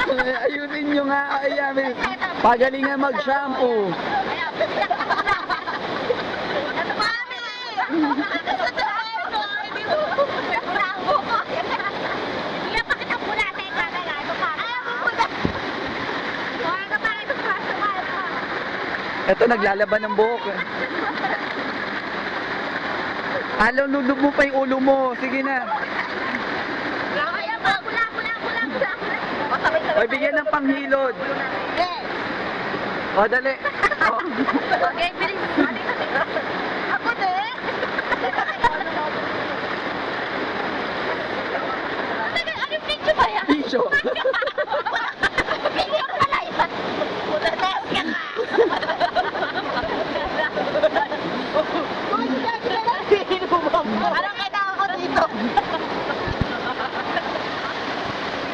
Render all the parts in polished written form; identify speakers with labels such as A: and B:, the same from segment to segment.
A: Ayusin nyo nga. Ayan, pagalingan mag-shampoo. Ito, naglalaban ng buhok. Alaw, lulub mo pa yung ulo mo. Sige na. Oy, bigyan ng panghilod. O, dali. O.
B: Okay, bilis. Ako din. Ano picture ba yan?
A: Pisyo.
B: Picture pala yan. Punatas ka nga. Parang kailangan ko dito.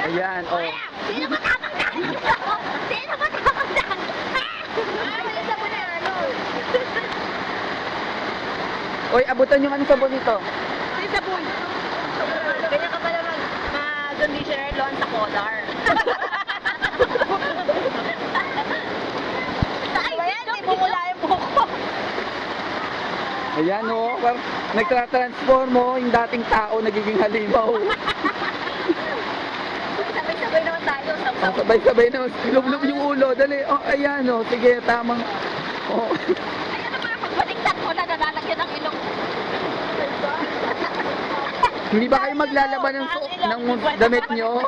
A: Ayan, o.
B: Sino ba tamang daan? Sino ba tamang daan? Isa mo na ano.
A: Oy, abutan yung ano sabon nito.
B: Si Sabon. Ganyan ka pala mag-conditioner loan sa Collar. Ay, yan, di bumula yung buhok ko.
A: Ayan, o. Nagtra-transform mo yung dating tao, nagiging halimaw.
B: Sabay-sabay naman tayo.
A: Sabay-sabay na. Lub-lub yung ulo. Dali. O, ayan, o. Sige, tamang. O.
B: Ayan naman, pagbaliktad mo na nalalagyan ng ilong.
A: Hindi ba kayo maglalaban ng damit nyo?